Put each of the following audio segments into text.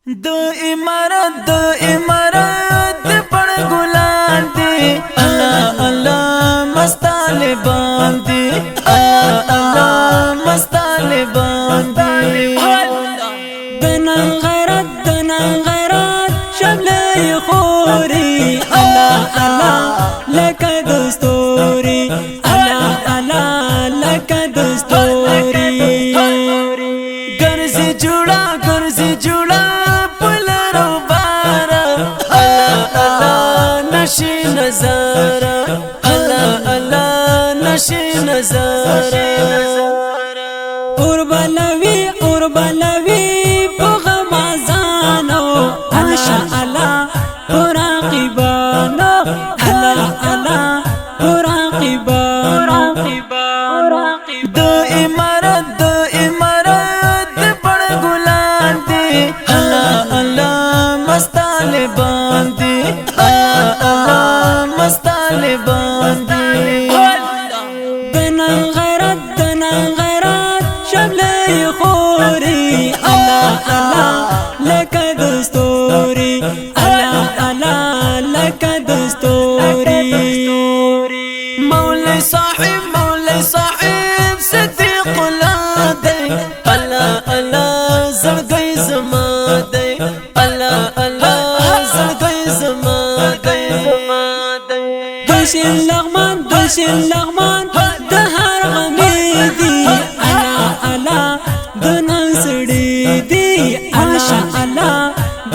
दो इमारत पड़ गुलाम दे अल्लाह अल्लाह मस्ताले बांधे अल्लाह अल्लाह मस्ताले बांधे दना गैरत शबले खोरी अल्लाह अल्लाह लक दस्तूरी अल्लाह अल्लाह लक दस्तूरी गर्ज जुड़ा नशे नजारा अल्लाह अल्लाह नशे नजारा उर्बलवी पगमाजानो अल्लाह अल्लाह पुराकिबानो अल्लाह अल्लाह पुराकिबानो दो इमारत पड़ गुलाम दे अल्लाह अल्लाह मस्ताले बांधे मस्ताले बांधे दना गैरत शबले खोरी अल्लाह अल्लाह लक दस्तूरी अल्लाह अल्लाह लक दस्तूरी मौले साहिब सिद्दीक दे अल्लाह अल्लाह ज़रगई ज़मा दे अल्लाह अल्लाह ज़रगई ज़मा दे दुशिन लغمان दहर गमीदी अल्लाह अल्लाह दनन सड़ी दी अल्लाह अल्लाह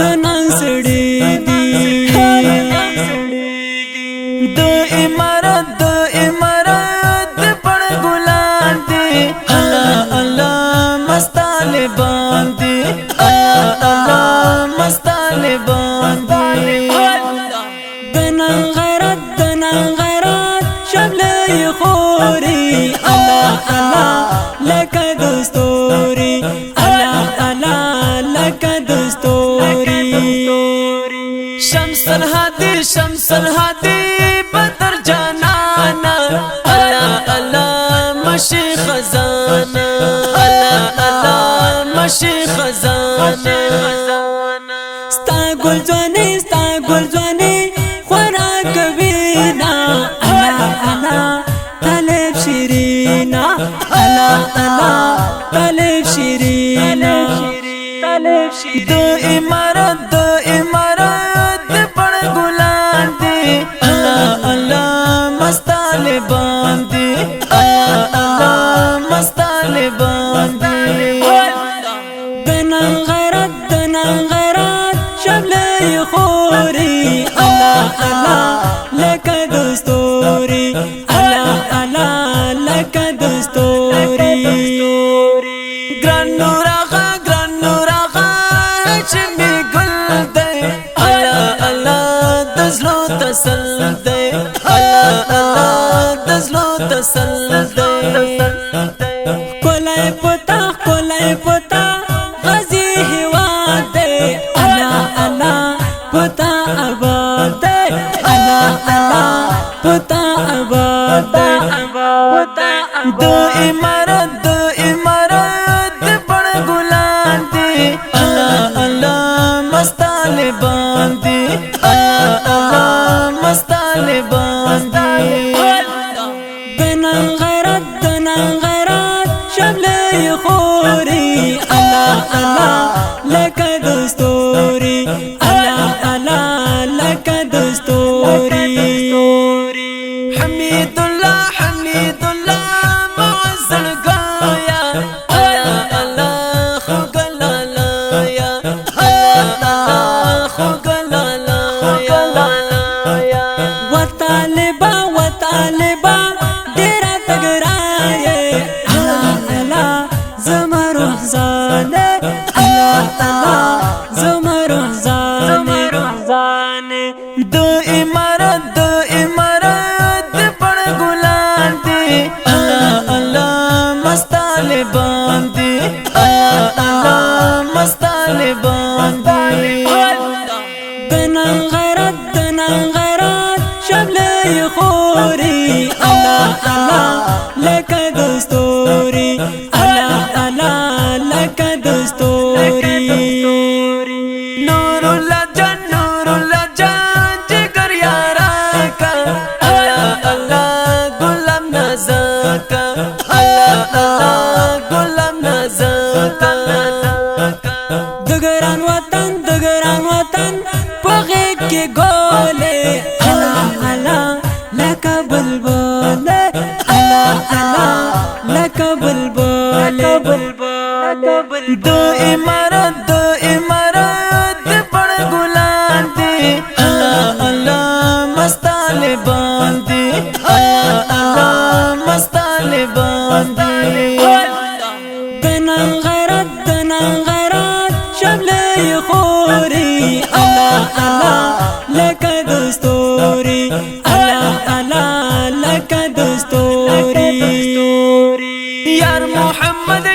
दनन सड़ी दी दो इमारत पड़ गुलाम दे अल्लाह अल्लाह मस्ताले बांधे अल्लाह अल्लाह मस्ताले बांधे दना गैरत शबले खोरी अल्लाह अल्लाह लक दस्तूरी अल्लाह अल्लाह लक दस्तूरी शम्सल हादी बदर जानाना अल्लाह अल्लाह मशी खजाना अल्लाह अल्लाह मशी खजाना स्ता गुलजवानी खुराक बीना अल्लाह अल्लाह तलब शिरीना अल्लाह अल्लाह तलब शिरीना दो इमारत पड़ गुलाम दे अल्लाह अल्लाह मस्ताले बांधे अल्लाह अल्लाह मस्ताले बांधे दना गैरत शबले खोरी अल्लाह अल्लाह लक दस्तूरी अल्लाह अल्लाह लक दस्तूरी ग्रान नूरागा चमी गुल दे अल्लाह अल्लाह दजलो तसल दे अल्लाह अल्लाह दजलो तसल दे कोलाई पोता गजी हिवा दे अल्लाह अल्लाह पोता आबाद दे अल्लाह अल्लाह पोता आबाद दे दो इमारत पड़ गुलाम दे अल्लाह अल्लाह मस्ताले बांधे अल्लाह अल्लाह मस्ताले बांधे दना गैरत शबले खोरी अल्लाह अल्लाह लक दस्तूरी अल्लाह अल्लाह लक दस्तूरी हमीदुल्लाह मुअज़्ज़न गाया अल्लाह अल्लाह खुगलाया अल्लाह खुगलाया व तालिबा डेरा तगराए अल्लाह अल्लाह ज़मरुह ज़ाने अल्लाह अल्लाह ज़मरुह ज़ाने दो इमारत पड़ गुलाम दे अल्लाह अल्लाह मस्ताले बांधे अल्लाह अल्लाह मस्ताले बांधे दना गैरत शबले खोरी अल्लाह अल्लाह लक दस्तूरी अल्लाह अल्लाह लक दस्तूरी دگران وطن پغی کی گولے اللہ اللہ لکا بلبل اللہ اللہ لکا بلبل دو امارت دے پڑ گلان دی اللہ اللہ مستال باندی اللہ اللہ مستال باندی دنان غیرت شبلی خوری اللہ اللہ لکا دستوری اللہ اللہ لکا دستوری یار محمد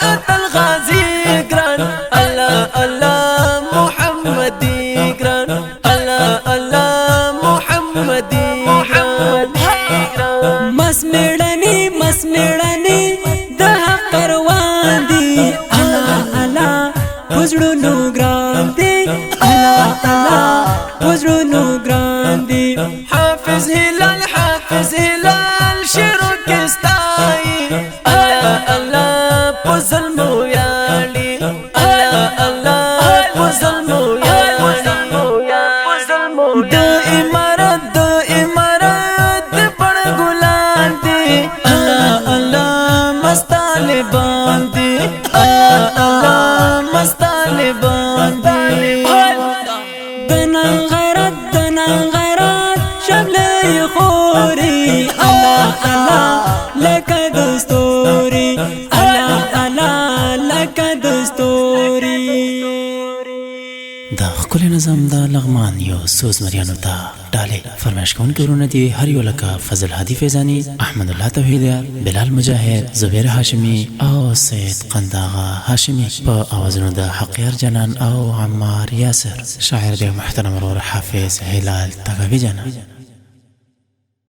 اتل غازی گران اللہ اللہ محمدی گران اللہ اللہ محمدی گران مسمیڑنی دا کروان دی اللہ اللہ وزرونو گران دی اللہ اللہ وزرونو گران دی حافظ ہلال شیرو کستائی اللہ اللہ پزلمو یالی اللہ اللہ پزلمو یالی دو امارت پڑ گلان دی اللہ اللہ مستال باندی اللہ اللہ مستال باندی دنان غیرت شبلی خوری اللہ اللہ لکا دستوری اللہ اللہ لکا دستوری دا خکل نظام دا لغمان یو سوز مریانو تا ڈالے فرمائش کون کے ورونه دی هر یو لکا فضل هادی فیضانی احمد الله توحیدیار بلال مجاهد زبیر هاشمی او سید قنداغا هاشمی با آوازنو دا حقیار جنان او عمار یاسر شاعر دی محترم رور حافظ هلال تاقوی جنان